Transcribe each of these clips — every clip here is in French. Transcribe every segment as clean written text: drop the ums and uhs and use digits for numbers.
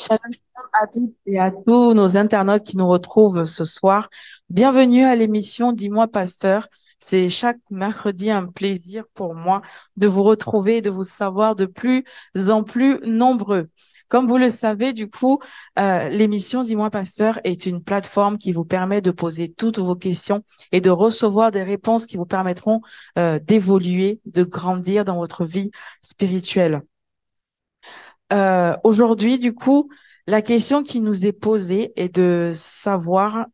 Shalom à toutes et à tous nos internautes qui nous retrouvent ce soir. Bienvenue à l'émission Dis-moi Pasteur. C'est chaque mercredi un plaisir pour moi de vous retrouver et de vous savoir de plus en plus nombreux. Comme vous le savez, l'émission Dis-moi Pasteur est une plateforme qui vous permet de poser toutes vos questions et de recevoir des réponses qui vous permettront d'évoluer, de grandir dans votre vie spirituelle. Aujourd'hui, la question qui nous est posée est de savoir,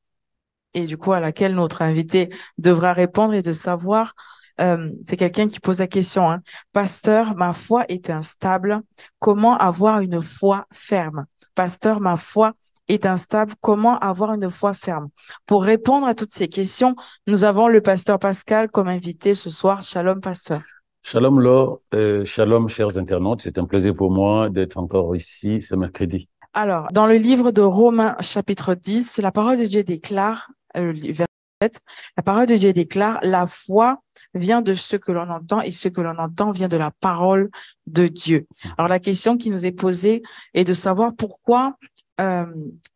et à laquelle notre invité devra répondre, est de savoir, c'est quelqu'un qui pose la question, hein, Pasteur, ma foi est instable, comment avoir une foi ferme? Pasteur, ma foi est instable, comment avoir une foi ferme? Pour répondre à toutes ces questions, nous avons le pasteur Pascal comme invité ce soir. Shalom, pasteur. Shalom Laure, shalom chers internautes, c'est un plaisir pour moi d'être encore ici ce mercredi. Alors, dans le livre de Romains, chapitre 10, la parole de Dieu déclare, verset 7, la parole de Dieu déclare, la foi vient de ce que l'on entend et ce que l'on entend vient de la parole de Dieu. Alors, la question qui nous est posée est de savoir pourquoi,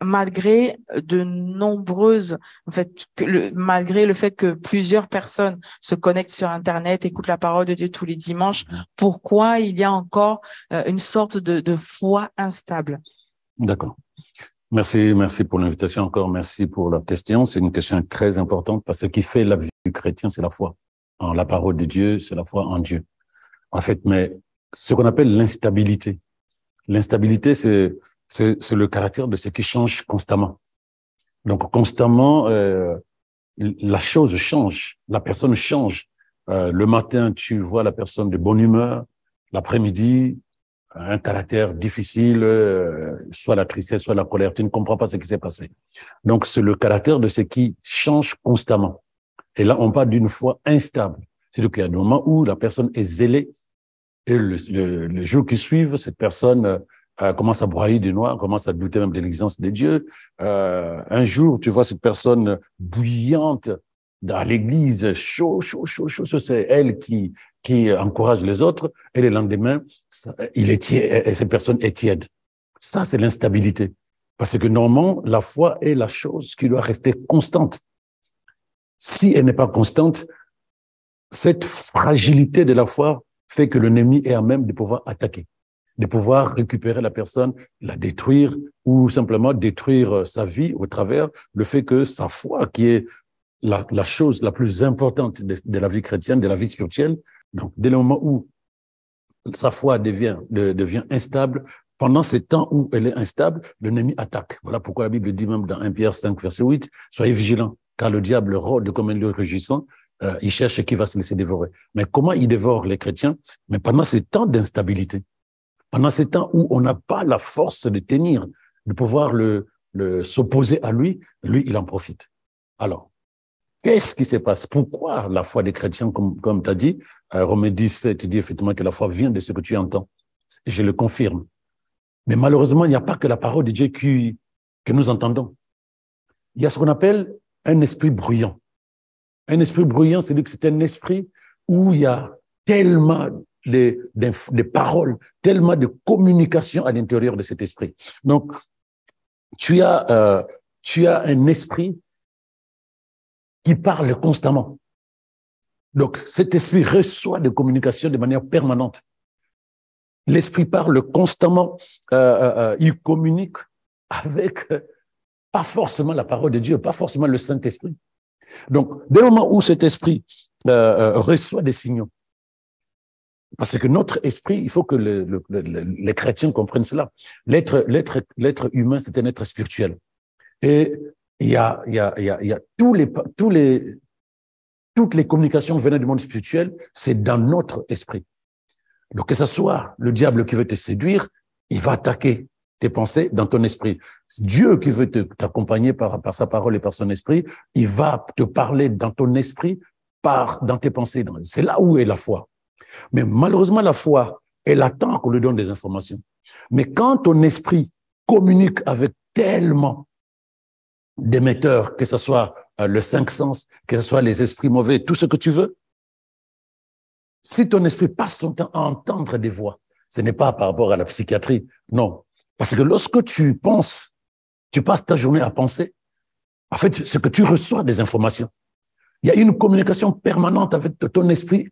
malgré de nombreuses, malgré le fait que plusieurs personnes se connectent sur Internet, écoutent la parole de Dieu tous les dimanches, pourquoi il y a encore une sorte de foi instable? D'accord. Merci pour l'invitation encore, merci pour la question. C'est une question très importante parce que ce qui fait la vie du chrétien, c'est la foi en la parole de Dieu, c'est la foi en Dieu. En fait, mais ce qu'on appelle l'instabilité. L'instabilité, c'est le caractère de ce qui change constamment. Donc, constamment, la chose change, la personne change. Le matin, tu vois la personne de bonne humeur, l'après-midi, un caractère difficile, soit la tristesse, soit la colère, tu ne comprends pas ce qui s'est passé. Donc, c'est le caractère de ce qui change constamment. Et là, on parle d'une foi instable. C'est-à-dire qu'il y a des moments où la personne est zélée et le jour qui suit, cette personne commence à broyer du noir, commence à douter même de l'existence de Dieu. Un jour, tu vois cette personne bouillante dans l'église, chaud, c'est elle qui encourage les autres, et le lendemain, il est tiède, et cette personne est tiède. Ça, c'est l'instabilité. Parce que normalement, la foi est la chose qui doit rester constante. Si elle n'est pas constante, cette fragilité de la foi fait que l'ennemi est à même de pouvoir attaquer, de pouvoir récupérer la personne, la détruire ou simplement détruire sa vie au travers le fait que sa foi, qui est la chose la plus importante de la vie chrétienne, de la vie spirituelle, donc dès le moment où sa foi devient instable, pendant ce temps où elle est instable, l'ennemi attaque. Voilà pourquoi la Bible dit même dans 1 Pierre 5, verset 8, soyez vigilants, car le diable rôde comme un lion rugissant, il cherche qui va se laisser dévorer. Mais comment il dévore les chrétiens? Mais pendant ces temps d'instabilité, pendant ces temps où on n'a pas la force de tenir, de pouvoir s'opposer à lui, lui, il en profite. Alors, qu'est-ce qui se passe? Pourquoi la foi des chrétiens, comme tu as dit, Romains 17 dit effectivement que la foi vient de ce que tu entends. Je le confirme. Mais malheureusement, il n'y a pas que la parole de Dieu que nous entendons. Il y a ce qu'on appelle un esprit bruyant. Un esprit bruyant, c'est-à-dire que c'est un esprit où il y a tellement de paroles, tellement de communication à l'intérieur de cet esprit. Donc, tu as un esprit qui parle constamment. Donc, cet esprit reçoit des communications de manière permanente. L'esprit parle constamment, il communique avec pas forcément la parole de Dieu, pas forcément le Saint-Esprit. Donc, dès le moment où cet esprit reçoit des signaux, parce que notre esprit, il faut que les chrétiens comprennent cela. L'être humain, c'est un être spirituel. Et il y a toutes les communications venant du monde spirituel, c'est dans notre esprit. Donc, que ce soit le diable qui veut te séduire, il va attaquer tes pensées dans ton esprit. Dieu qui veut t'accompagner par sa parole et par son esprit, il va te parler dans ton esprit, dans tes pensées. C'est là où est la foi. Mais malheureusement, la foi, elle attend qu'on lui donne des informations. Mais quand ton esprit communique avec tellement d'émetteurs, que ce soit le cinq sens, que ce soit les esprits mauvais, tout ce que tu veux, si ton esprit passe son temps à entendre des voix, ce n'est pas par rapport à la psychiatrie, non. Parce que lorsque tu penses, tu passes ta journée à penser, en fait, c'est que tu reçois des informations. Il y a une communication permanente avec ton esprit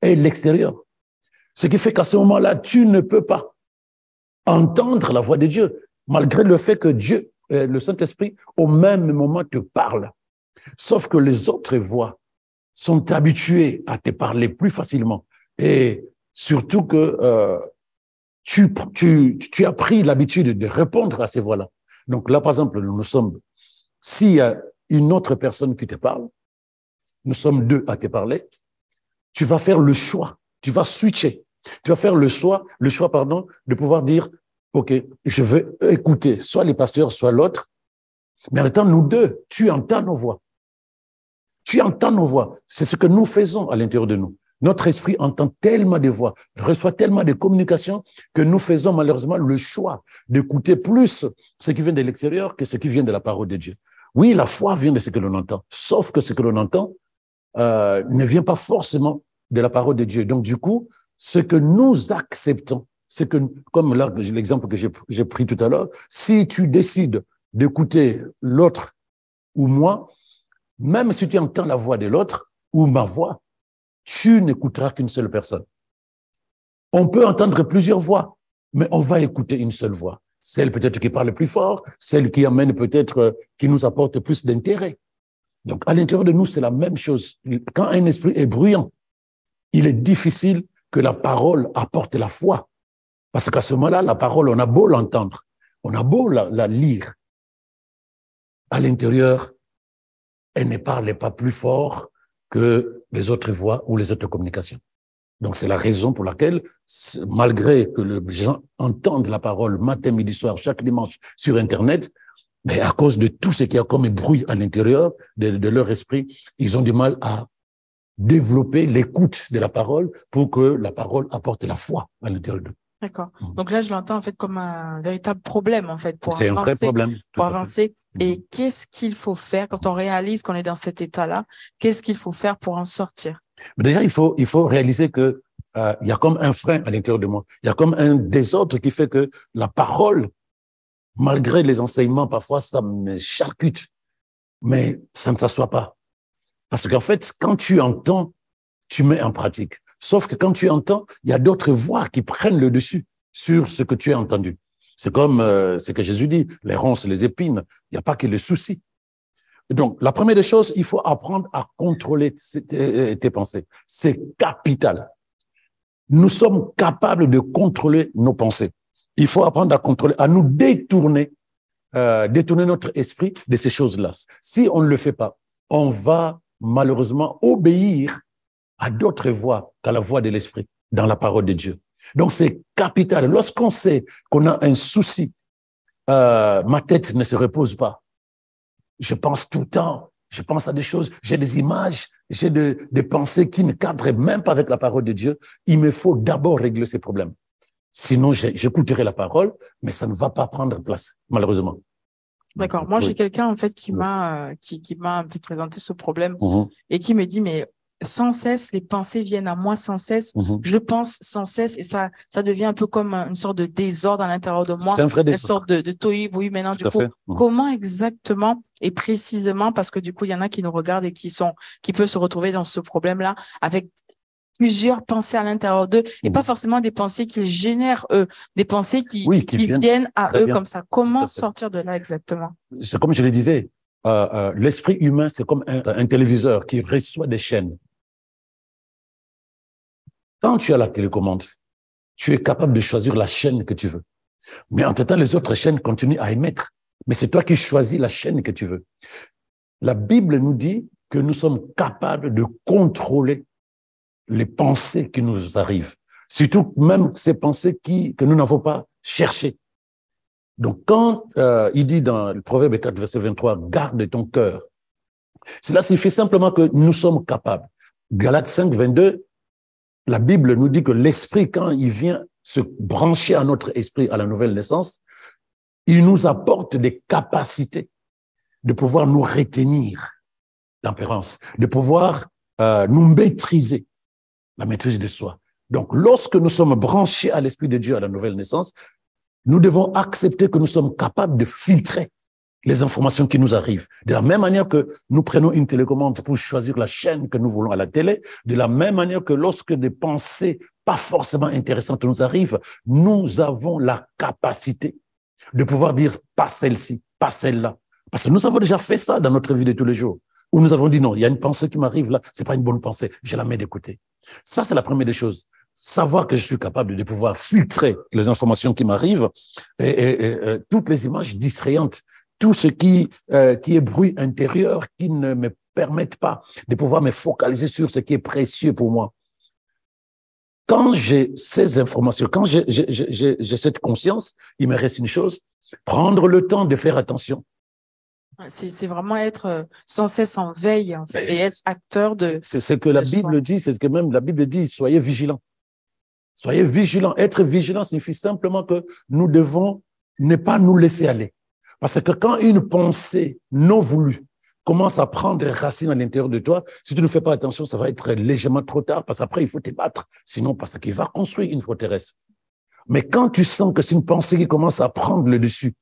et l'extérieur. Ce qui fait qu'à ce moment-là, tu ne peux pas entendre la voix de Dieu, malgré le fait que Dieu, le Saint-Esprit, au même moment te parle. Sauf que les autres voix sont habituées à te parler plus facilement. Et surtout que tu as pris l'habitude de répondre à ces voix-là. Donc là, par exemple, s'il y a une autre personne qui te parle, nous sommes deux à te parler, tu vas faire le choix, tu vas switcher. Tu vas faire le choix, de pouvoir dire, OK, je veux écouter soit les pasteurs, soit l'autre. Mais en même temps, nous deux, tu entends nos voix. Tu entends nos voix. C'est ce que nous faisons à l'intérieur de nous. Notre esprit entend tellement de voix, reçoit tellement de communications que nous faisons malheureusement le choix d'écouter plus ce qui vient de l'extérieur que ce qui vient de la parole de Dieu. Oui, la foi vient de ce que l'on entend, sauf que ce que l'on entend ne vient pas forcément de la parole de Dieu. Donc, du coup, ce que nous acceptons, c'est que, comme là, l'exemple que j'ai pris tout à l'heure, si tu décides d'écouter l'autre ou moi, même si tu entends la voix de l'autre ou ma voix, tu n'écouteras qu'une seule personne. On peut entendre plusieurs voix, mais on va écouter une seule voix. Celle peut-être qui parle plus fort, celle qui amène peut-être, qui nous apporte plus d'intérêt. Donc, à l'intérieur de nous, c'est la même chose. Quand un esprit est bruyant, il est difficile que la parole apporte la foi. Parce qu'à ce moment-là, la parole, on a beau l'entendre, on a beau la lire. À l'intérieur, elle ne parle pas plus fort que les autres voix ou les autres communications. Donc, c'est la raison pour laquelle, malgré que les gens entendent la parole matin, midi, soir, chaque dimanche sur Internet, mais à cause de tout ce qu'il y a comme bruit à l'intérieur de leur esprit, ils ont du mal à développer l'écoute de la parole pour que la parole apporte la foi à l'intérieur d'eux. D'accord. Donc là, je l'entends en fait comme un véritable problème en fait pour C'est avancer. un vrai problème. Pour avancer. Et qu'est-ce qu'il faut faire quand on réalise qu'on est dans cet état-là? Qu'est-ce qu'il faut faire pour en sortir? Mais déjà, il faut réaliser que il y a comme un frein à l'intérieur de moi. Il y a comme un désordre qui fait que la parole, malgré les enseignements, parfois ça me charcute, mais ça ne s'assoit pas. Parce qu'en fait, quand tu entends, tu mets en pratique. Sauf que quand tu entends, il y a d'autres voix qui prennent le dessus sur ce que tu as entendu. C'est comme ce que Jésus dit, les ronces, les épines, il n'y a pas que les soucis. Donc, la première des choses, il faut apprendre à contrôler tes pensées. C'est capital. Nous sommes capables de contrôler nos pensées. Il faut apprendre à contrôler, à nous détourner notre esprit de ces choses-là. Si on ne le fait pas, on va malheureusement obéir à d'autres voix qu'à la voix de l'esprit dans la parole de Dieu. Donc, c'est capital. Lorsqu'on sait qu'on a un souci, ma tête ne se repose pas. Je pense tout le temps, je pense à des choses, j'ai des images, j'ai des pensées qui ne cadrent même pas avec la parole de Dieu. Il me faut d'abord régler ces problèmes. Sinon, j'écouterai la parole, mais ça ne va pas prendre place, malheureusement. D'accord. Moi, j'ai quelqu'un en fait qui m'a un peu présenté ce problème et qui me dit mais sans cesse, les pensées viennent à moi sans cesse. Je pense sans cesse et ça devient un peu comme une sorte de désordre à l'intérieur de moi. C'est un vrai désordre. Une sorte de tohu. Oui, maintenant, du coup, comment exactement et précisément, parce que du coup, il y en a qui nous regardent et qui peuvent se retrouver dans ce problème-là avec plusieurs pensées à l'intérieur d'eux et pas forcément des pensées qu'ils génèrent eux, des pensées qui viennent à eux comme ça. Comment sortir de là exactement? C'est comme je le disais, l'esprit humain, c'est comme un téléviseur qui reçoit des chaînes. Quand tu as la télécommande, tu es capable de choisir la chaîne que tu veux. Mais entre-temps, les autres chaînes continuent à émettre. Mais c'est toi qui choisis la chaîne que tu veux. La Bible nous dit que nous sommes capables de contrôler les pensées qui nous arrivent. Surtout même ces pensées que nous n'avons pas cherchées. Donc, quand il dit dans le Proverbe 4, verset 23, « Garde ton cœur », cela signifie simplement que nous sommes capables. Galates 5, 22, la Bible nous dit que l'esprit, quand il vient se brancher à notre esprit à la nouvelle naissance, il nous apporte des capacités de pouvoir nous retenir, tempérance, de pouvoir nous maîtriser, la maîtrise de soi. Donc, lorsque nous sommes branchés à l'esprit de Dieu à la nouvelle naissance, Nous devons accepter que nous sommes capables de filtrer les informations qui nous arrivent. De la même manière que nous prenons une télécommande pour choisir la chaîne que nous voulons à la télé, de la même manière que lorsque des pensées pas forcément intéressantes nous arrivent, nous avons la capacité de pouvoir dire pas celle-ci, pas celle-là. Parce que nous avons déjà fait ça dans notre vie de tous les jours, où nous avons dit non, il y a une pensée qui m'arrive là, c'est pas une bonne pensée, je la mets de côté. Ça, c'est la première des choses. Savoir que je suis capable de pouvoir filtrer les informations qui m'arrivent et toutes les images distrayantes, tout ce qui est bruit intérieur qui ne me permettent pas de pouvoir me focaliser sur ce qui est précieux pour moi. Quand j'ai ces informations, quand j'ai cette conscience, il me reste une chose, prendre le temps de faire attention. C'est vraiment être sans cesse en veille en fait, et être acteur de. C'est ce que la Bible dit, c'est ce que même la Bible dit, soyez vigilants. Soyez vigilants. Être vigilant signifie simplement que nous devons ne pas nous laisser aller. Parce que quand une pensée non voulue commence à prendre racine à l'intérieur de toi, si tu ne fais pas attention, ça va être légèrement trop tard, parce qu'après, il faut te battre. Sinon, parce qu'il va construire une forteresse. Mais quand tu sens que c'est une pensée qui commence à prendre le dessus,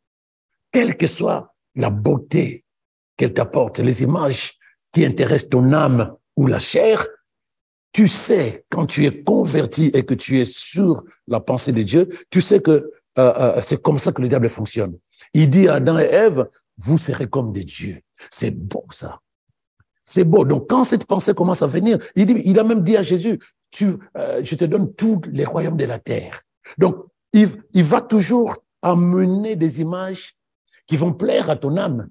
quelle que soit la beauté qu'elle t'apporte, les images qui intéressent ton âme ou la chair, tu sais, quand tu es converti et que tu es sur la pensée de Dieu, tu sais que c'est comme ça que le diable fonctionne. Il dit à Adam et Ève, vous serez comme des dieux. C'est beau ça. C'est beau. Donc quand cette pensée commence à venir, il a même dit à Jésus, je te donne tous les royaumes de la terre. Donc il va toujours amener des images qui vont plaire à ton âme.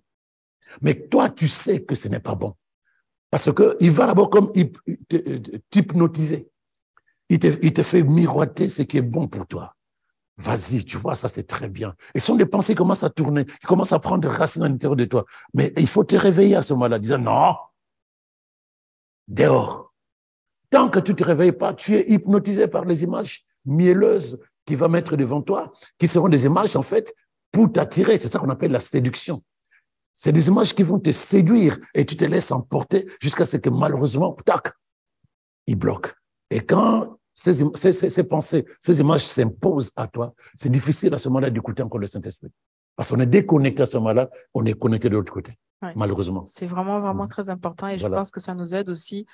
Mais toi, tu sais que ce n'est pas bon. Parce qu'il va d'abord comme t'hypnotiser. Il te fait miroiter ce qui est bon pour toi. Vas-y, tu vois, ça c'est très bien. Et ce sont des pensées qui commencent à tourner, qui commencent à prendre racine à l'intérieur de toi. Mais il faut te réveiller à ce moment-là, disant non, dehors. Tant que tu ne te réveilles pas, tu es hypnotisé par les images mielleuses qu'il va mettre devant toi, qui seront des images en fait pour t'attirer. C'est ça qu'on appelle la séduction. C'est des images qui vont te séduire et tu te laisses emporter jusqu'à ce que malheureusement, tac, ils bloquent. Et quand ces pensées, ces images s'imposent à toi, c'est difficile à ce moment-là d'écouter encore le Saint-Esprit. Parce qu'on est déconnecté à ce moment-là, on est connecté de l'autre côté, malheureusement. C'est vraiment très important et je pense que ça nous aide aussi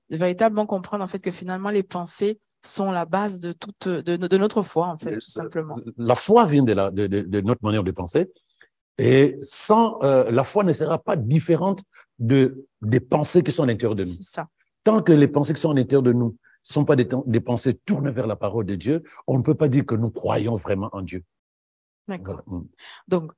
véritablement comprendre en fait que finalement les pensées sont la base de notre foi en fait, tout simplement. La foi vient de notre manière de penser. Et sans la foi ne sera pas différente des pensées qui sont à l'intérieur de nous. C'est ça. Tant que les pensées qui sont à l'intérieur de nous ne sont pas des pensées tournées vers la parole de Dieu, on ne peut pas dire que nous croyons vraiment en Dieu. D'accord. Voilà. Donc,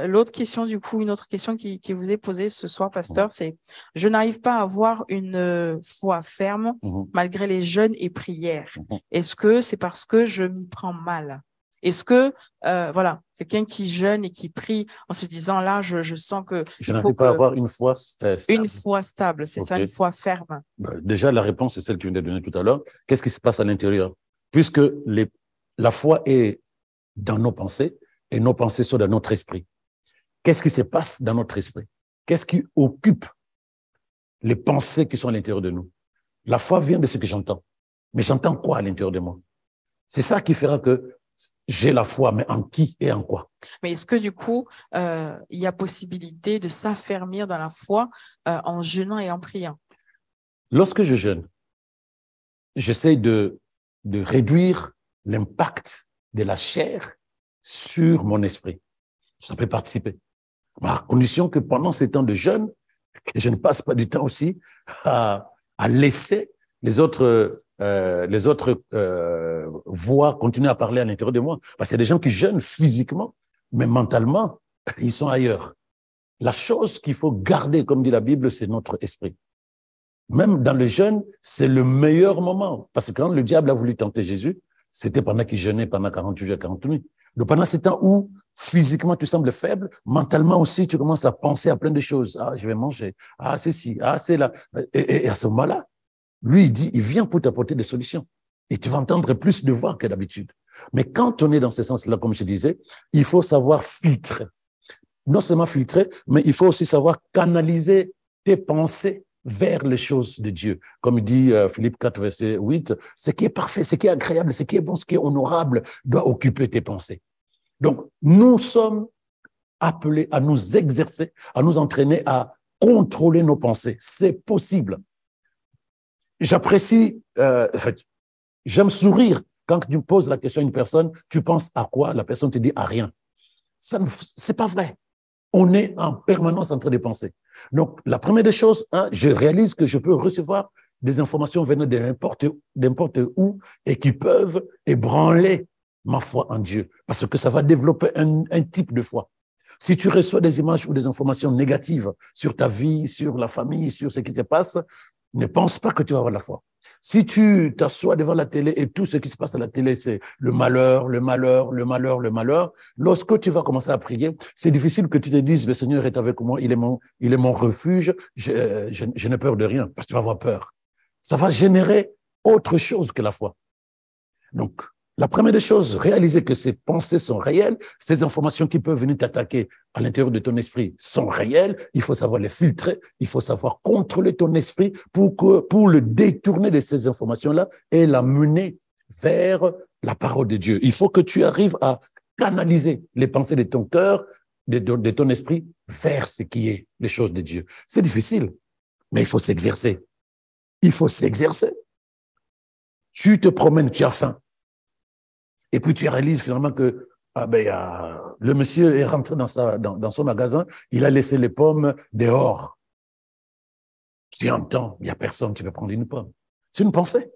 l'autre question, du coup, une autre question qui vous est posée ce soir, pasteur, c'est « Je n'arrive pas à avoir une foi ferme malgré les jeûnes et prières. Est-ce que c'est parce que je m'y prends mal ?» Est-ce que, voilà, quelqu'un qui jeûne et qui prie en se disant, là, je sens que… Je n'arrive pas à avoir une foi stable. Une foi stable, c'est ça, une foi ferme. Déjà, la réponse, c'est celle que tu viens de donner tout à l'heure. Qu'est-ce qui se passe à l'intérieur? Puisque la foi est dans nos pensées et nos pensées sont dans notre esprit. Qu'est-ce qui se passe dans notre esprit? Qu'est-ce qui occupe les pensées qui sont à l'intérieur de nous? La foi vient de ce que j'entends. Mais j'entends quoi à l'intérieur de moi? C'est ça qui fera que j'ai la foi, mais en qui et en quoi? Mais est-ce que du coup, il y a possibilité de s'affermir dans la foi en jeûnant et en priant? Lorsque je jeûne, j'essaie de réduire l'impact de la chair sur mon esprit. Ça peut participer. À condition que pendant ces temps de jeûne, que je ne passe pas du temps aussi à laisser les autres voix continuer à parler à l'intérieur de moi. Parce qu'il y a des gens qui jeûnent physiquement, mais mentalement, ils sont ailleurs. La chose qu'il faut garder, comme dit la Bible, c'est notre esprit. Même dans le jeûne, c'est le meilleur moment. Parce que quand le diable a voulu tenter Jésus, c'était pendant qu'il jeûnait pendant 48 jours et 40 nuits. Donc pendant ce temps où physiquement tu sembles faible, mentalement aussi tu commences à penser à plein de choses. Ah, je vais manger. Ah, c'est ci. Ah, c'est là. Et à ce moment-là, lui, il vient pour t'apporter des solutions. Et tu vas entendre plus de voix que d'habitude. Mais quand on est dans ce sens-là, comme je disais, il faut savoir filtrer. Non seulement filtrer, mais il faut aussi savoir canaliser tes pensées vers les choses de Dieu. Comme dit Philippe 4, verset 8, ce qui est parfait, ce qui est agréable, ce qui est bon, ce qui est honorable doit occuper tes pensées. Donc, nous sommes appelés à nous exercer, à nous entraîner à contrôler nos pensées. C'est possible. J'apprécie, en fait, j'aime sourire quand tu poses la question à une personne, tu penses à quoi? La personne te dit à rien. Ça, c'est pas vrai. On est en permanence en train de penser. Donc, la première des choses, je réalise que je peux recevoir des informations venant de n'importe où et qui peuvent ébranler ma foi en Dieu, parce que ça va développer un type de foi. Si tu reçois des images ou des informations négatives sur ta vie, sur la famille, sur ce qui se passe, ne pense pas que tu vas avoir la foi. Si tu t'assois devant la télé et tout ce qui se passe à la télé, c'est le malheur, le malheur, le malheur, le malheur, lorsque tu vas commencer à prier, c'est difficile que tu te dises, le Seigneur est avec moi, il est mon refuge, je n'ai peur de rien, parce que tu vas avoir peur. Ça va générer autre chose que la foi. Donc, la première des choses, réaliser que ces pensées sont réelles, ces informations qui peuvent venir t'attaquer à l'intérieur de ton esprit sont réelles, il faut savoir les filtrer, il faut savoir contrôler ton esprit pour le détourner de ces informations-là et la mener vers la parole de Dieu. Il faut que tu arrives à canaliser les pensées de ton cœur, de ton esprit, vers ce qui est les choses de Dieu. C'est difficile, mais il faut s'exercer. Il faut s'exercer. Tu te promènes, tu as faim. Et puis tu réalises finalement que le monsieur est rentré dans son magasin, il a laissé les pommes dehors. Tu entends, il n'y a personne, tu peux prendre une pomme. C'est une pensée.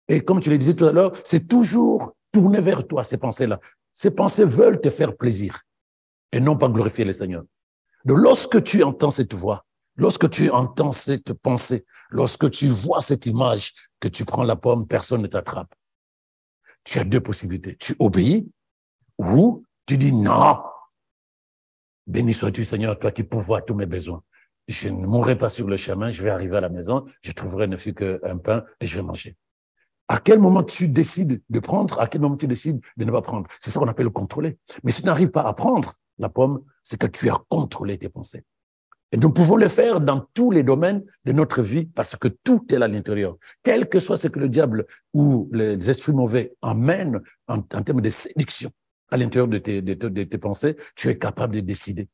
Et comme tu le disais tout à l'heure, c'est toujours tourné vers toi, ces pensées-là. Ces pensées veulent te faire plaisir et non pas glorifier le Seigneur. Donc lorsque tu entends cette voix, lorsque tu entends cette pensée, lorsque tu vois cette image que tu prends la pomme, personne ne t'attrape. Tu as deux possibilités. Tu obéis ou tu dis non. Béni sois-tu, Seigneur, toi qui pourvois tous mes besoins. Je ne mourrai pas sur le chemin, je vais arriver à la maison, je trouverai ne fût qu'un pain et je vais manger. À quel moment tu décides de prendre, à quel moment tu décides de ne pas prendre? C'est ça qu'on appelle le contrôler. Mais si tu n'arrives pas à prendre la pomme, c'est que tu as contrôlé tes pensées. Et nous pouvons le faire dans tous les domaines de notre vie parce que tout est à l'intérieur. Quel que soit ce que le diable ou les esprits mauvais amènent en termes de séduction à l'intérieur de tes pensées, tu es capable de décider.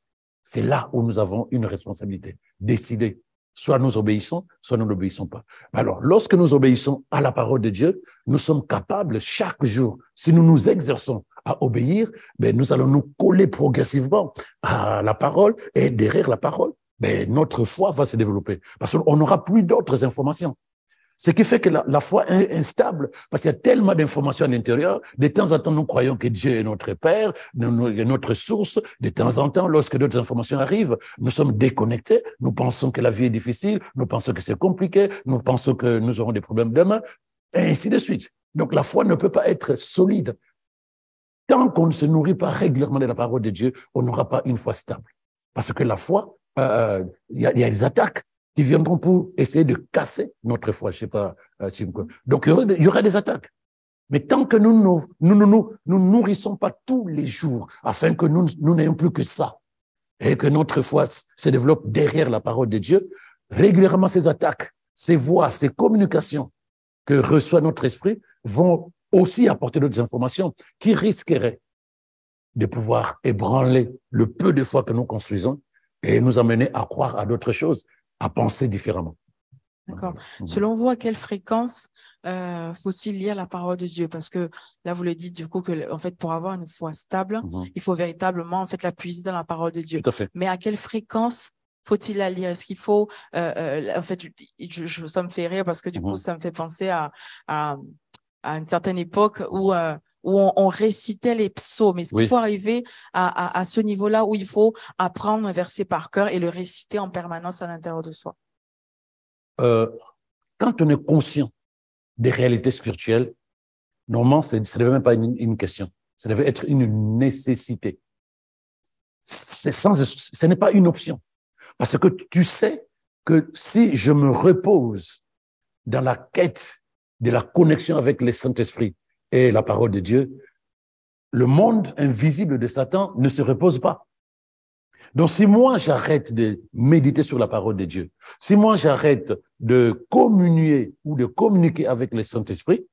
C'est là où nous avons une responsabilité. Décider. Soit nous obéissons, soit nous n'obéissons pas. Alors, lorsque nous obéissons à la parole de Dieu, nous sommes capables chaque jour, si nous nous exerçons à obéir, nous allons nous coller progressivement à la parole et derrière la parole, notre foi va se développer parce qu'on n'aura plus d'autres informations. Ce qui fait que la foi est instable parce qu'il y a tellement d'informations à l'intérieur. De temps en temps, nous croyons que Dieu est notre Père, notre source. De temps en temps, lorsque d'autres informations arrivent, nous sommes déconnectés. Nous pensons que la vie est difficile, nous pensons que c'est compliqué, nous pensons que nous aurons des problèmes demain, et ainsi de suite. Donc la foi ne peut pas être solide. Tant qu'on ne se nourrit pas régulièrement de la parole de Dieu, on n'aura pas une foi stable. Parce que la foi, il y a des attaques qui viendront pour essayer de casser notre foi. Je sais pas. Donc, il y aura des attaques. Mais tant que nous nourrissons pas tous les jours, afin que nous n'ayons plus que ça, et que notre foi se développe derrière la parole de Dieu, régulièrement ces attaques, ces voix, ces communications que reçoit notre esprit vont aussi apporter d'autres informations qui risqueraient de pouvoir ébranler le peu de foi que nous construisons et nous amener à croire à d'autres choses, à penser différemment. D'accord. Selon vous, à quelle fréquence faut-il lire la parole de Dieu? Parce que là, vous le dites du coup que, en fait, pour avoir une foi stable, il faut véritablement en fait la puiser dans la parole de Dieu. Tout à fait. Mais à quelle fréquence faut-il la lire? Est-ce qu'il faut, en fait, ça me fait rire parce que du coup, ça me fait penser à une certaine époque où on récitait les psaumes. Est-ce qu'il faut arriver à ce niveau-là où il faut apprendre un verset par cœur et le réciter en permanence à l'intérieur de soi? Quand on est conscient des réalités spirituelles, normalement, ce ne devait même pas être une question. Ça devait être une nécessité. Ce n'est pas une option. Parce que tu sais que si je me repose dans la quête de la connexion avec le Saint-Esprit et la parole de Dieu, le monde invisible de Satan ne se repose pas. Donc, si moi, j'arrête de méditer sur la parole de Dieu, si moi, j'arrête de communier ou de communiquer avec le Saint-Esprit,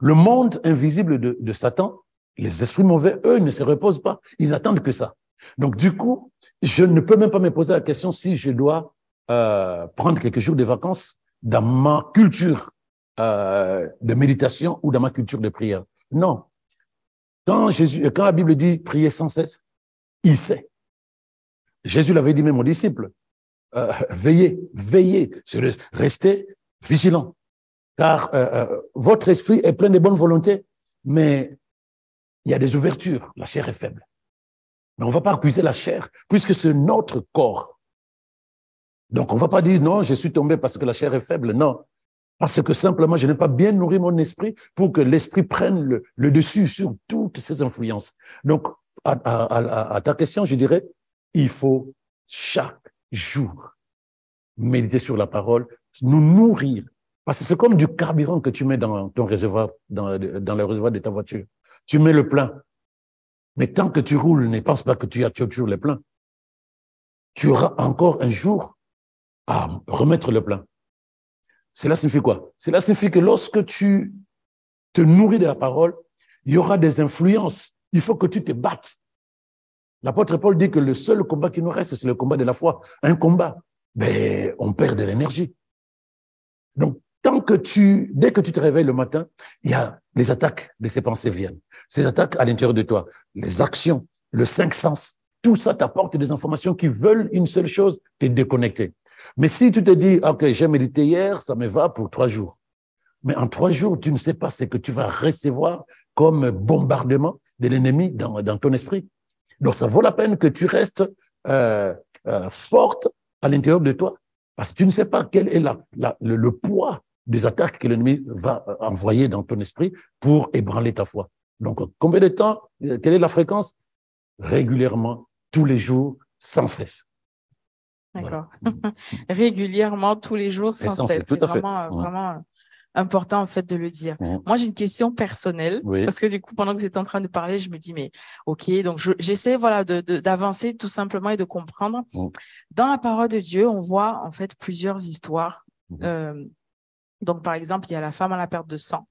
le monde invisible de Satan, Les esprits mauvais, eux, ne se reposent pas. Ils attendent que ça. Donc, du coup, je ne peux même pas me poser la question si je dois prendre quelques jours de vacances dans ma culture de méditation ou dans ma culture de prière. Non. Quand la Bible dit prier sans cesse, il sait. Jésus l'avait dit même aux disciples. Veillez, restez vigilants. Car votre esprit est plein de bonne volonté, mais il y a des ouvertures. La chair est faible. Mais on ne va pas accuser la chair, puisque c'est notre corps. Donc, on ne va pas dire, non, je suis tombé parce que la chair est faible. Non, parce que simplement, je n'ai pas bien nourri mon esprit pour que l'esprit prenne le dessus sur toutes ces influences. Donc, à ta question, je dirais, il faut chaque jour méditer sur la parole, nous nourrir. Parce que c'est comme du carburant que tu mets dans ton réservoir, dans le réservoir de ta voiture. Tu mets le plein. Mais tant que tu roules, ne pense pas que tu as toujours le plein. Tu auras encore un jour à remettre le plein. Cela signifie quoi? Cela signifie que lorsque tu te nourris de la parole, il y aura des influences. Il faut que tu te battes. L'apôtre Paul dit que le seul combat qui nous reste, c'est le combat de la foi. Un combat, ben, on perd de l'énergie. Donc, dès que tu te réveilles le matin, il y a les attaques de ces pensées viennent. Ces attaques à l'intérieur de toi, les actions, le cinq sens, tout ça t'apporte des informations qui veulent une seule chose, te déconnecter. Mais si tu te dis, OK, j'ai médité hier, ça me va pour 3 jours. Mais en 3 jours, tu ne sais pas ce que tu vas recevoir comme bombardement de l'ennemi dans ton esprit. Donc, ça vaut la peine que tu restes forte à l'intérieur de toi, parce que tu ne sais pas quel est le poids des attaques que l'ennemi va envoyer dans ton esprit pour ébranler ta foi. Donc, combien de temps, quelle est la fréquence? Régulièrement, tous les jours, sans cesse. D'accord. Voilà. Régulièrement, tous les jours, sans cesse. C'est vraiment important, en fait, de le dire. Moi, j'ai une question personnelle, parce que du coup, pendant que vous êtes en train de parler, je me dis, mais OK, donc j'essaie voilà, d'avancer tout simplement et de comprendre. Dans la parole de Dieu, on voit en fait plusieurs histoires. Donc, par exemple, il y a la femme à la perte de sang.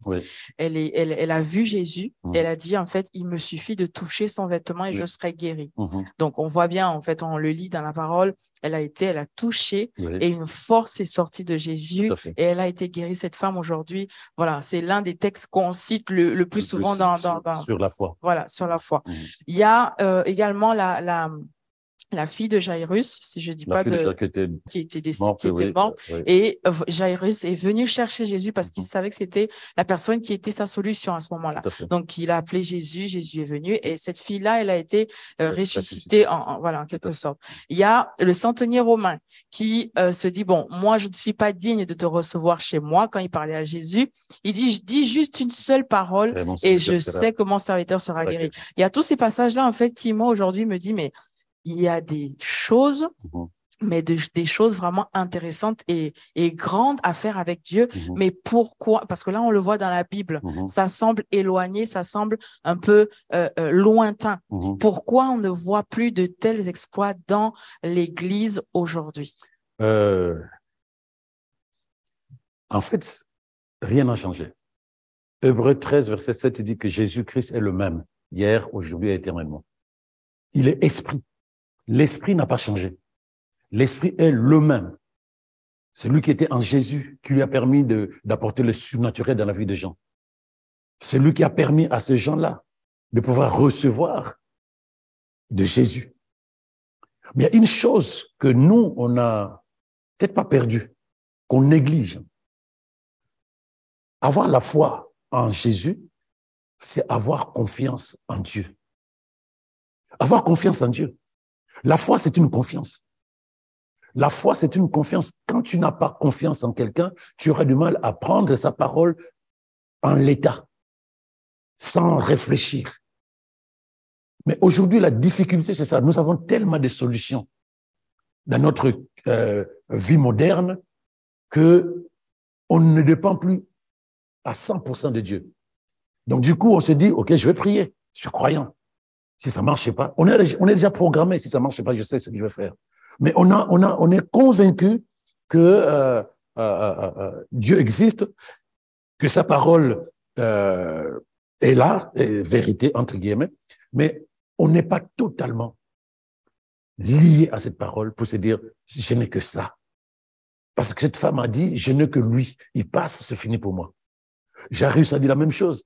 Elle a vu Jésus. Elle a dit, en fait, il me suffit de toucher son vêtement et je serai guérie. Donc, on voit bien, en fait, on le lit dans la parole. Elle a touché et une force est sortie de Jésus et elle a été guérie. Cette femme aujourd'hui, voilà, c'est l'un des textes qu'on cite le plus souvent sur la foi. Voilà, sur la foi. Il y a également la fille de Jairus, si je dis pas qui était morte. Et Jairus est venu chercher Jésus parce qu'il savait que c'était la personne qui était sa solution à ce moment-là. Donc, il a appelé Jésus, Jésus est venu et cette fille-là, elle a été ressuscitée en quelque sorte. Il y a le centenier romain qui se dit, bon, moi, je ne suis pas digne de te recevoir chez moi. Quand il parlait à Jésus, il dit, je dis juste une seule parole et je sais que mon serviteur sera guéri. Il y a tous ces passages-là, en fait, qui, moi, aujourd'hui, me dit, mais il y a des choses, mais des choses vraiment intéressantes et grandes à faire avec Dieu. Mais pourquoi? Parce que là, on le voit dans la Bible. Ça semble éloigné, ça semble un peu lointain. Pourquoi on ne voit plus de tels exploits dans l'Église aujourd'hui? En fait, rien n'a changé. Hébreux 13, verset 7, il dit que Jésus-Christ est le même, hier, aujourd'hui et éternellement. Il est esprit. L'esprit n'a pas changé. L'esprit est le même. C'est lui qui était en Jésus, qui lui a permis d'apporter le surnaturel dans la vie des gens. C'est lui qui a permis à ces gens-là de pouvoir recevoir de Jésus. Mais il y a une chose que nous, on n'a peut-être pas perdue, qu'on néglige. Avoir la foi en Jésus, c'est avoir confiance en Dieu. Avoir confiance en Dieu. La foi, c'est une confiance. La foi, c'est une confiance. Quand tu n'as pas confiance en quelqu'un, tu auras du mal à prendre sa parole en l'état, sans réfléchir. Mais aujourd'hui, la difficulté, c'est ça. Nous avons tellement de solutions dans notre vie moderne que on ne dépend plus à 100% de Dieu. Donc, du coup, on se dit, OK, je vais prier. Je suis croyant. Si ça ne marche pas, on est déjà programmé. Si ça ne marche pas, je sais ce que je vais faire. Mais on est convaincu que Dieu existe, que sa parole Et là, vérité entre guillemets, mais on n'est pas totalement lié à cette parole pour se dire, je n'ai que ça. Parce que cette femme a dit, je n'ai que lui. Il passe, c'est fini pour moi. Jairus a dit la même chose.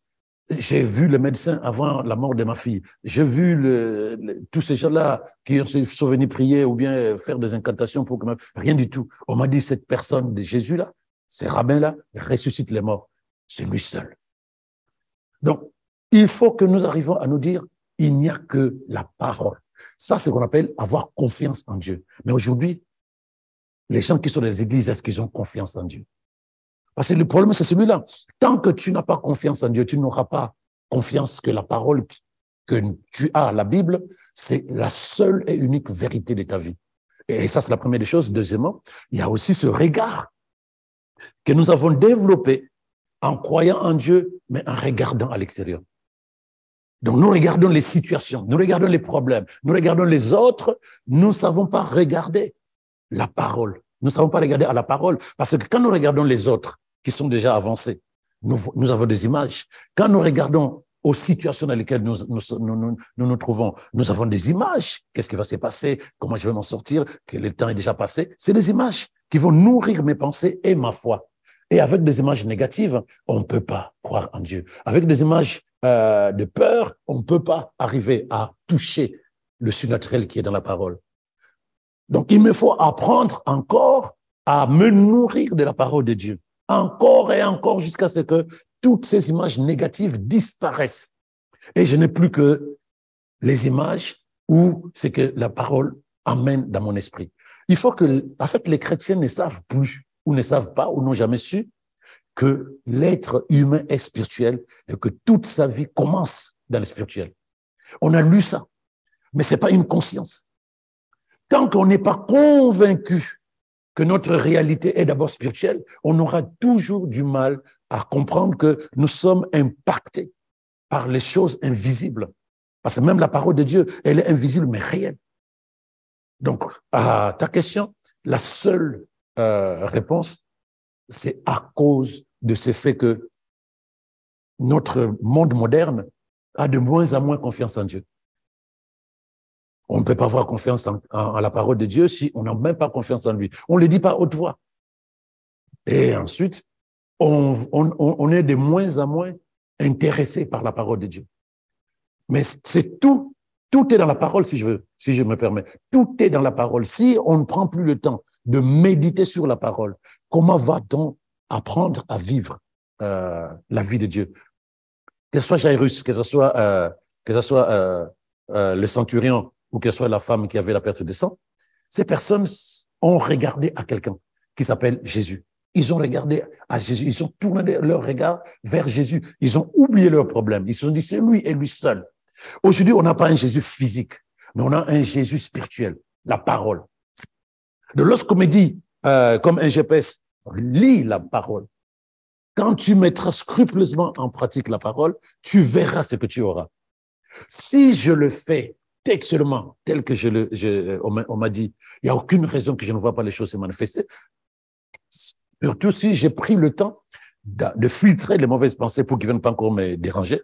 J'ai vu le médecin avant la mort de ma fille. J'ai vu tous ces gens-là qui sont venus prier ou bien faire des incantations pour que rien du tout. On m'a dit, cette personne de Jésus-là, ces rabbins-là, ressuscite les morts. C'est lui seul. Donc, il faut que nous arrivions à nous dire, il n'y a que la parole. Ça, c'est ce qu'on appelle avoir confiance en Dieu. Mais aujourd'hui, les gens qui sont dans les églises, est-ce qu'ils ont confiance en Dieu? Parce que le problème, c'est celui-là. Tant que tu n'as pas confiance en Dieu, tu n'auras pas confiance que la parole que tu as, la Bible, c'est la seule et unique vérité de ta vie. Et ça, c'est la première des choses. Deuxièmement, il y a aussi ce regard que nous avons développé en croyant en Dieu, mais en regardant à l'extérieur. Donc, nous regardons les situations, nous regardons les problèmes, nous regardons les autres, nous ne savons pas regarder la parole. Nous ne savons pas regarder à la parole, parce que quand nous regardons les autres qui sont déjà avancés, nous avons des images. Quand nous regardons aux situations dans lesquelles nous trouvons, nous avons des images. Qu'est-ce qui va se passer? Comment je vais m'en sortir? Que le temps est déjà passé? C'est des images qui vont nourrir mes pensées et ma foi. Et avec des images négatives, on ne peut pas croire en Dieu. Avec des images de peur, on ne peut pas arriver à toucher le surnaturel qui est dans la parole. Donc, il me faut apprendre encore à me nourrir de la parole de Dieu. Encore et encore jusqu'à ce que toutes ces images négatives disparaissent. Et je n'ai plus que les images ou ce que la parole amène dans mon esprit. Il faut que, en fait, les chrétiens ne savent plus ou ne savent pas ou n'ont jamais su que l'être humain est spirituel et que toute sa vie commence dans le spirituel. On a lu ça, mais c'est pas une conscience. Tant qu'on n'est pas convaincu que notre réalité est d'abord spirituelle, on aura toujours du mal à comprendre que nous sommes impactés par les choses invisibles. Parce que même la parole de Dieu, elle est invisible mais réelle. Donc, à ta question, la seule réponse, c'est à cause de ce fait que notre monde moderne a de moins en moins confiance en Dieu. On ne peut pas avoir confiance en la parole de Dieu si on n'a même pas confiance en lui. On ne le dit pas à haute voix. Et ensuite, on est de moins en moins intéressé par la parole de Dieu. Mais c'est tout est dans la parole, si je me permets. Tout est dans la parole. Si on ne prend plus le temps de méditer sur la parole, comment va-t-on apprendre à vivre la vie de Dieu? Que ce soit Jairus, que ce soit le centurion, ou que ce soit la femme qui avait la perte de sang, ces personnes ont regardé à quelqu'un qui s'appelle Jésus. Ils ont regardé à Jésus, ils ont tourné leur regard vers Jésus. Ils ont oublié leurs problèmes. Ils se sont dit, c'est lui et lui seul. Aujourd'hui, on n'a pas un Jésus physique, mais on a un Jésus spirituel, la parole. De lorsqu'on me dit, comme un GPS, lis la parole. Quand tu mettras scrupuleusement en pratique la parole, tu verras ce que tu auras. Si je le fais textuellement, tel que on m'a dit, il n'y a aucune raison que je ne vois pas les choses se manifester. Surtout si j'ai pris le temps de filtrer les mauvaises pensées pour qu'ils ne viennent pas encore me déranger.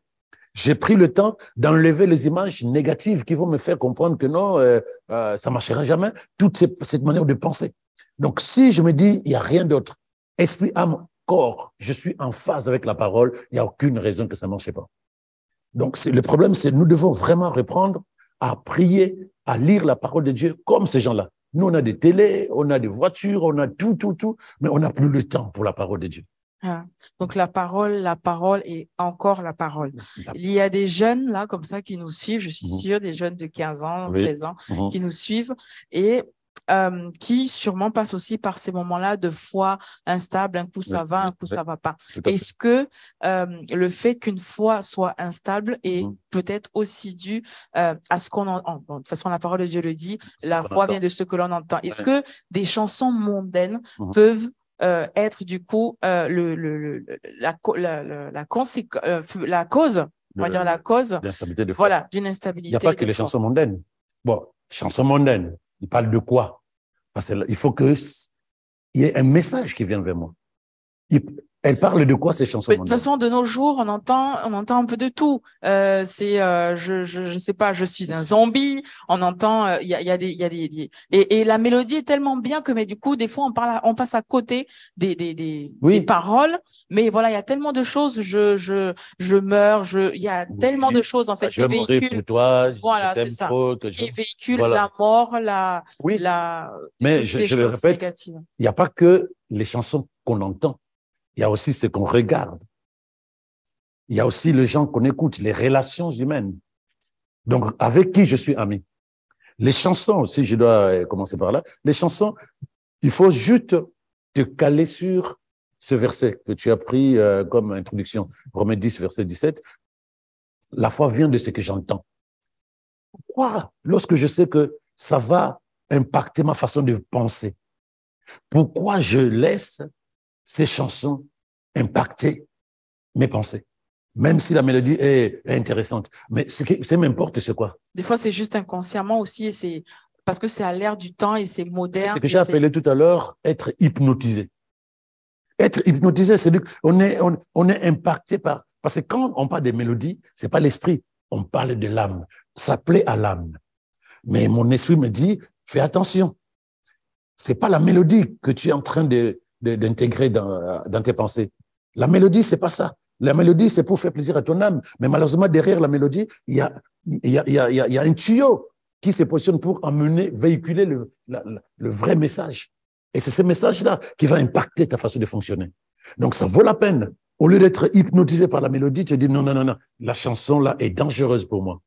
J'ai pris le temps d'enlever les images négatives qui vont me faire comprendre que non, ça ne marchera jamais, toute cette manière de penser. Donc, si je me dis, il n'y a rien d'autre, esprit, âme, corps, je suis en phase avec la parole, il n'y a aucune raison que ça ne marche pas. Donc, le problème, c'est que nous devons vraiment reprendre à prier, à lire la parole de Dieu comme ces gens-là. Nous, on a des télés, on a des voitures, on a tout, mais on n'a plus le temps pour la parole de Dieu. Ah, donc la parole et encore la parole. Il y a des jeunes là comme ça qui nous suivent, je suis sûre, des jeunes de 15 ans, 16 ans qui nous suivent et qui sûrement passent aussi par ces moments-là de foi instable, un coup ça va, un coup ça va pas. Est-ce que le fait qu'une foi soit instable est peut-être aussi dû à ce qu'on entend? Bon, de toute façon, la parole de Dieu le dit, la foi vient de ce que l'on entend. Est-ce que des chansons mondaines peuvent être du coup la cause, on va dire la cause, voilà, d'une instabilité. Il n'y a pas que les chansons mondaines. Bon, chansons mondaines, il parle de quoi? Parce qu'il faut qu'il y ait un message qui vienne vers moi. Elle parle de quoi, ces chansons Mais de toute mondaines? façon, de nos jours, on entend un peu de tout. Je sais pas, je suis un zombie. On entend, il y a et la mélodie est tellement bien que, mais du coup, des fois, on passe à côté des Oui, paroles. Mais voilà, il y a tellement de choses. Je meurs. Il y a tellement de oui. choses en fait Je qui vais mourir véhiculent. pour toi, je Voilà, c'est t'aime ça. trop, que je... Qui véhiculent Voilà. la mort, Oui, et mais toutes ces je le choses répète, négatives. il n'y a pas que les chansons qu'on entend, il y a aussi ce qu'on regarde. Il y a aussi les gens qu'on écoute, les relations humaines. Donc, avec qui je suis ami. Les chansons, si je dois commencer par là, les chansons, il faut juste te caler sur ce verset que tu as pris comme introduction, Romains 10, verset 17. La foi vient de ce que j'entends. Pourquoi? Lorsque je sais que ça va impacter ma façon de penser, pourquoi je laisse ces chansons impacter mes pensées? Même si la mélodie est intéressante. Mais c'est n'importe c'est quoi. Des fois, c'est juste inconsciemment aussi, et c'est parce que c'est à l'ère du temps et c'est C'est ce moderne. que j'ai appelé tout à l'heure être hypnotisé. Être hypnotisé, c'est on est impacté par... Parce que quand on parle des mélodies, ce n'est pas l'esprit, on parle de l'âme. Ça plaît à l'âme. Mais mon esprit me dit, fais attention. Ce n'est pas la mélodie que tu es en train d'intégrer dans tes pensées. La mélodie, ce n'est pas ça. La mélodie, c'est pour faire plaisir à ton âme. Mais malheureusement, derrière la mélodie, il y a un tuyau qui se positionne pour emmener, véhiculer le vrai message. Et c'est ce message-là qui va impacter ta façon de fonctionner. Donc, ça vaut la peine. Au lieu d'être hypnotisé par la mélodie, tu te dis non, non, non, non, la chanson-là est dangereuse pour moi.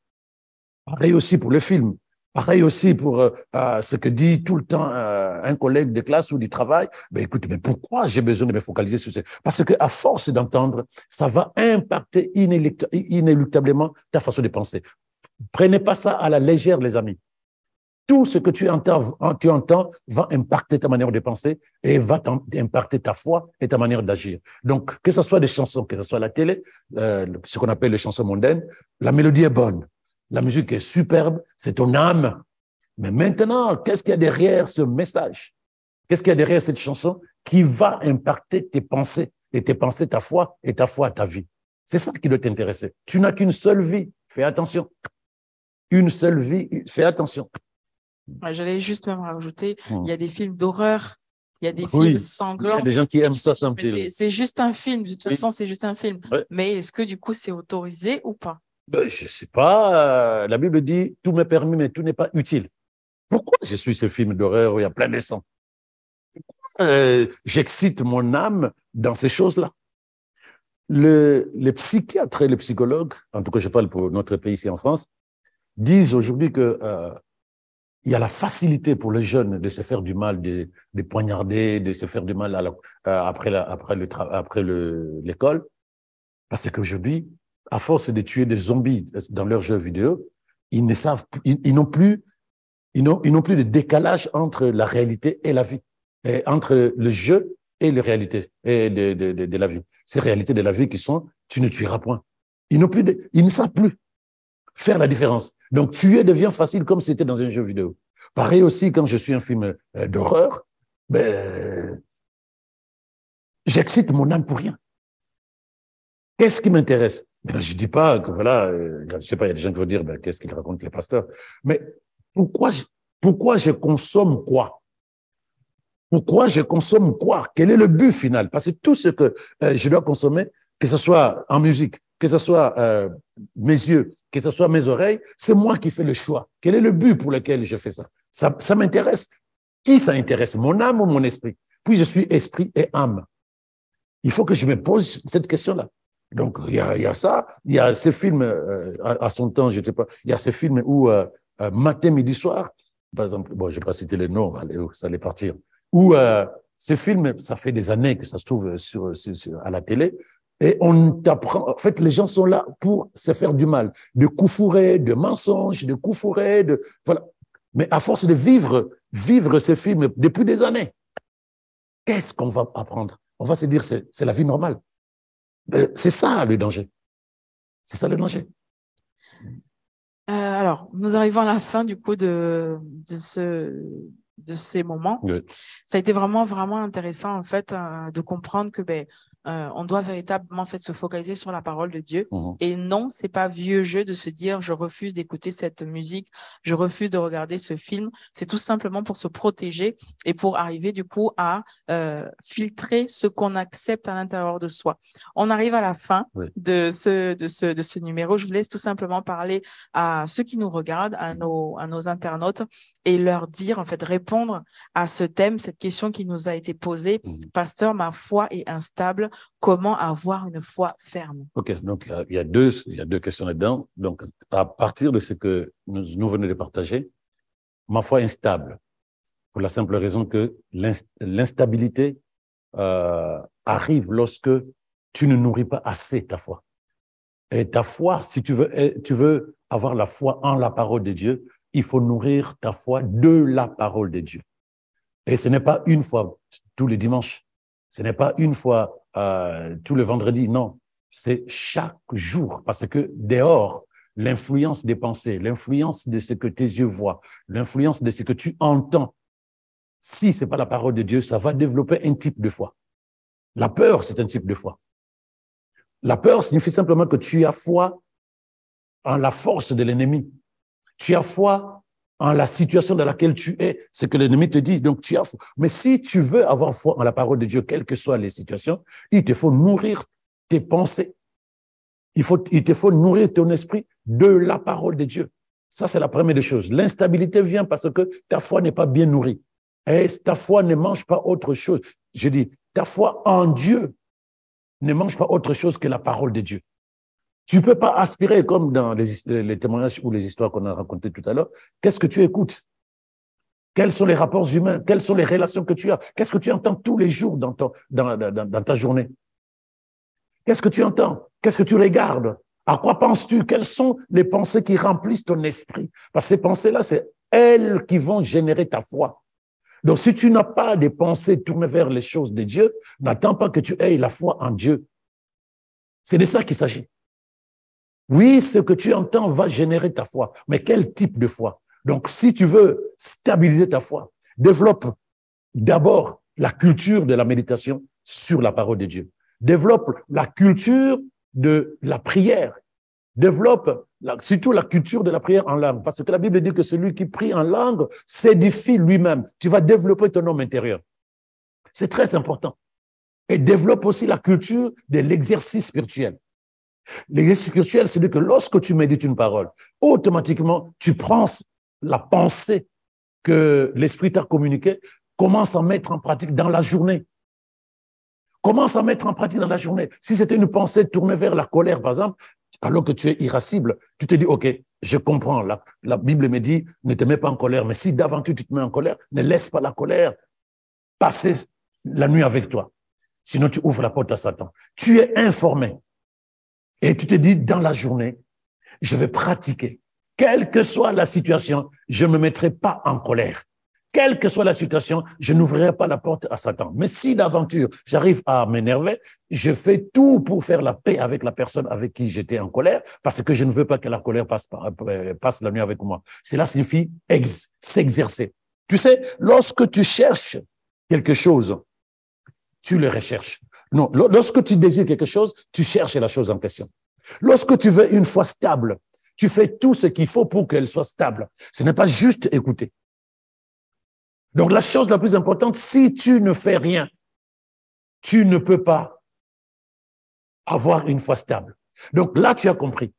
Pareil aussi pour le film. Pareil aussi pour ce que dit tout le temps un collègue de classe ou du travail. Ben écoute, mais pourquoi j'ai besoin de me focaliser sur ça? Parce qu'à force d'entendre, ça va impacter inéluctablement ta façon de penser. Prenez pas ça à la légère, les amis. Tout ce que tu entends va impacter ta manière de penser et va impacter ta foi et ta manière d'agir. Donc, que ce soit des chansons, que ce soit la télé, ce qu'on appelle les chansons mondaines, la mélodie est bonne. La musique est superbe, c'est ton âme. Mais maintenant, qu'est-ce qu'il y a derrière ce message? Qu'est-ce qu'il y a derrière cette chanson qui va impacter tes pensées et tes pensées, ta foi et ta foi, ta vie? C'est ça qui doit t'intéresser. Tu n'as qu'une seule vie. Fais attention. Une seule vie. Fais attention. Ouais, j'allais juste même rajouter, il y a des films d'horreur, il y a des films Oui, il y sanglants. a des gens qui aiment ça sans Mais c'est juste un film, de toute façon, c'est juste un film. Ouais. Mais est-ce que du coup, c'est autorisé ou pas? Ben, je ne sais pas. La Bible dit tout m'est permis, mais tout n'est pas utile. Pourquoi je suis ce film d'horreur où il y a plein de sang? J'excite mon âme dans ces choses-là. Les psychiatres et les psychologues, en tout cas je parle pour notre pays ici en France, disent aujourd'hui que il y a la facilité pour les jeunes de se faire du mal, de poignarder, de se faire du mal après l'école, parce qu'aujourd'hui, à force de tuer des zombies dans leurs jeux vidéo, ils ne savent, ils n'ont plus de décalage entre la réalité et la vie, et entre le jeu et la réalité et de la vie. Ces réalités de la vie qui sont, tu ne tueras point. Ils ne savent plus faire la différence. Donc, tuer devient facile comme si c'était dans un jeu vidéo. Pareil aussi, quand je suis un film d'horreur, ben, j'excite mon âme pour rien. Qu'est-ce qui m'intéresse? Ben, je ne dis pas que, voilà, je ne sais pas, il y a des gens qui vont dire, ben, qu'est-ce qu'ils racontent les pasteurs? Mais pourquoi je consomme quoi? Pourquoi je consomme quoi? Quel est le but final? Parce que tout ce que je dois consommer, que ce soit en musique, que ce soit mes yeux, que ce soit mes oreilles, c'est moi qui fais le choix. Quel est le but pour lequel je fais ça? Ça m'intéresse. Qui ça intéresse? Mon âme ou mon esprit? Puis je suis esprit et âme. Il faut que je me pose cette question-là. Donc, il y a ça. Il y a ces films, à son temps, je ne sais pas, il y a ces films où matin, midi, soir, par exemple, bon, je ne vais pas citer les noms, allez, ça allait partir, où ces films, ça fait des années que ça se trouve à la télé, et on t'apprend, en fait, les gens sont là pour se faire du mal, de coups fourrés, de mensonges, de coups fourrés, voilà. Mais à force de vivre ces films depuis des années, qu'est-ce qu'on va apprendre? On va se dire, c'est la vie normale. C'est ça le danger. C'est ça le danger. Alors, nous arrivons à la fin du coup de ces moments. Oui. Ça a été vraiment, vraiment intéressant en fait de comprendre que on doit véritablement en fait se focaliser sur la parole de Dieu. Et non, c'est pas vieux jeu de se dire je refuse d'écouter cette musique, je refuse de regarder ce film. C'est tout simplement pour se protéger et pour arriver du coup à filtrer ce qu'on accepte à l'intérieur de soi. On arrive à la fin de ce numéro. Je vous laisse tout simplement parler à ceux qui nous regardent, à nos internautes, et leur dire, en fait, répondre à ce thème, cette question qui nous a été posée. Pasteur, ma foi est instable. Comment avoir une foi ferme? OK, donc il y a deux questions là-dedans. Donc, à partir de ce que nous venons de partager, ma foi est instable, pour la simple raison que l'instabilité arrive lorsque tu ne nourris pas assez ta foi. Et ta foi, si tu veux avoir la foi en la parole de Dieu, il faut nourrir ta foi de la parole de Dieu. Et ce n'est pas une fois tous les dimanches, ce n'est pas une fois tous les vendredis, non. C'est chaque jour, parce que dehors, l'influence des pensées, l'influence de ce que tes yeux voient, l'influence de ce que tu entends, si ce n'est pas la parole de Dieu, ça va développer un type de foi. La peur, c'est un type de foi. La peur signifie simplement que tu as foi en la force de l'ennemi. Tu as foi en la situation dans laquelle tu es, ce que l'ennemi te dit. Donc, tu as foi. Mais si tu veux avoir foi en la parole de Dieu, quelles que soient les situations, il te faut nourrir tes pensées. Il te faut nourrir ton esprit de la parole de Dieu. Ça, c'est la première des choses. L'instabilité vient parce que ta foi n'est pas bien nourrie. Et ta foi ne mange pas autre chose. Je dis, ta foi en Dieu ne mange pas autre chose que la parole de Dieu. Tu ne peux pas aspirer, comme dans les témoignages ou les histoires qu'on a racontées tout à l'heure, qu'est-ce que tu écoutes? Quels sont les rapports humains? Quelles sont les relations que tu as? Qu'est-ce que tu entends tous les jours dans ta journée? Qu'est-ce que tu entends? Qu'est-ce que tu regardes? À quoi penses-tu? Quelles sont les pensées qui remplissent ton esprit? Parce que ces pensées-là, c'est elles qui vont générer ta foi. Donc, si tu n'as pas des pensées tournées vers les choses de Dieu, n'attends pas que tu aies la foi en Dieu. C'est de ça qu'il s'agit. Oui, ce que tu entends va générer ta foi, mais quel type de foi? Donc, si tu veux stabiliser ta foi, développe d'abord la culture de la méditation sur la parole de Dieu. Développe la culture de la prière. Développe surtout la culture de la prière en langue, parce que la Bible dit que celui qui prie en langue s'édifie lui-même. Tu vas développer ton homme intérieur. C'est très important. Et développe aussi la culture de l'exercice spirituel. L'exercice spirituel, c'est que lorsque tu médites une parole, automatiquement, tu prends la pensée que l'Esprit t'a communiquée, commence à mettre en pratique dans la journée. Commence à mettre en pratique dans la journée. Si c'était une pensée tournée vers la colère, par exemple, alors que tu es irascible, tu te dis, OK, je comprends, la Bible me dit, ne te mets pas en colère, mais si d'aventure tu te mets en colère, ne laisse pas la colère passer la nuit avec toi. Sinon, tu ouvres la porte à Satan. Tu es informé. Et tu te dis, dans la journée, je vais pratiquer. Quelle que soit la situation, je ne me mettrai pas en colère. Quelle que soit la situation, je n'ouvrirai pas la porte à Satan. Mais si d'aventure, j'arrive à m'énerver, je fais tout pour faire la paix avec la personne avec qui j'étais en colère, parce que je ne veux pas que la colère passe la nuit avec moi. Cela signifie s'exercer. Tu sais, lorsque tu cherches quelque chose, tu le recherches. Non, lorsque tu désires quelque chose, tu cherches la chose en question. Lorsque tu veux une foi stable, tu fais tout ce qu'il faut pour qu'elle soit stable. Ce n'est pas juste écouter. Donc, la chose la plus importante, si tu ne fais rien, tu ne peux pas avoir une foi stable. Donc, là, tu as compris.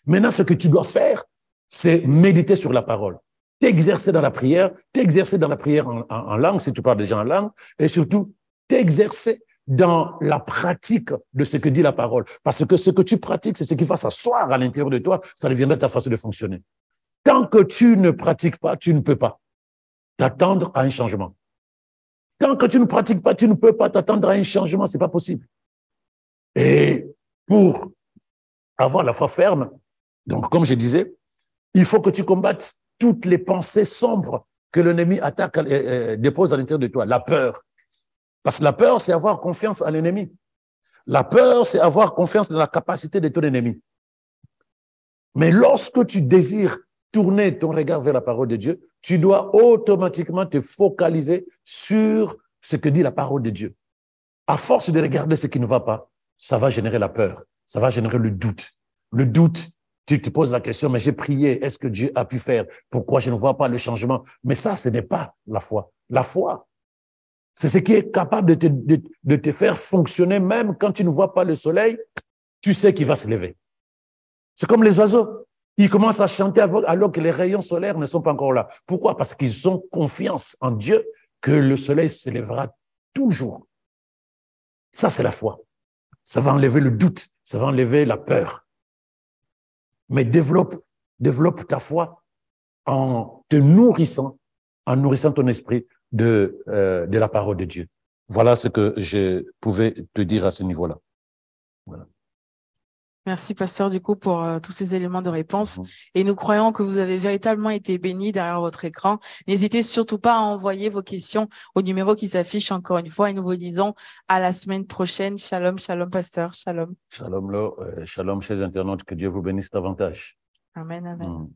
Maintenant, ce que tu dois faire, c'est méditer sur la parole. T'exercer dans la prière en langue, si tu parles déjà en langue, et surtout, t'exercer dans la pratique de ce que dit la parole. Parce que ce que tu pratiques, c'est ce qui va s'asseoir à l'intérieur de toi, ça deviendra ta façon de fonctionner. Tant que tu ne pratiques pas, tu ne peux pas t'attendre à un changement. Tant que tu ne pratiques pas, tu ne peux pas t'attendre à un changement, c'est pas possible. Et pour avoir la foi ferme, donc comme je disais, il faut que tu combattes toutes les pensées sombres que l'ennemi attaque, dépose à l'intérieur de toi. La peur. Parce que la peur, c'est avoir confiance en l'ennemi. La peur, c'est avoir confiance dans la capacité de ton ennemi. Mais lorsque tu désires tourner ton regard vers la parole de Dieu, tu dois automatiquement te focaliser sur ce que dit la parole de Dieu. à force de regarder ce qui ne va pas, ça va générer la peur, ça va générer le doute. Le doute, tu te poses la question, mais j'ai prié, est-ce que Dieu a pu faire? Pourquoi je ne vois pas le changement? Mais ça, ce n'est pas la foi. La foi, c'est ce qui est capable de te faire fonctionner même quand tu ne vois pas le soleil, tu sais qu'il va se lever. C'est comme les oiseaux. Ils commencent à chanter alors que les rayons solaires ne sont pas encore là. Pourquoi? Parce qu'ils ont confiance en Dieu que le soleil se lèvera toujours. Ça, c'est la foi. Ça va enlever le doute, ça va enlever la peur. Mais développe ta foi en te nourrissant, en nourrissant ton esprit de la parole de Dieu. Voilà ce que je pouvais te dire à ce niveau-là. Voilà. Merci, pasteur, du coup, pour tous ces éléments de réponse. Et nous croyons que vous avez véritablement été bénis derrière votre écran. N'hésitez surtout pas à envoyer vos questions au numéro qui s'affiche encore une fois. Et nous vous disons à la semaine prochaine. Shalom, shalom, pasteur. Shalom. Shalom, shalom, chers internautes. Que Dieu vous bénisse davantage. Amen, amen.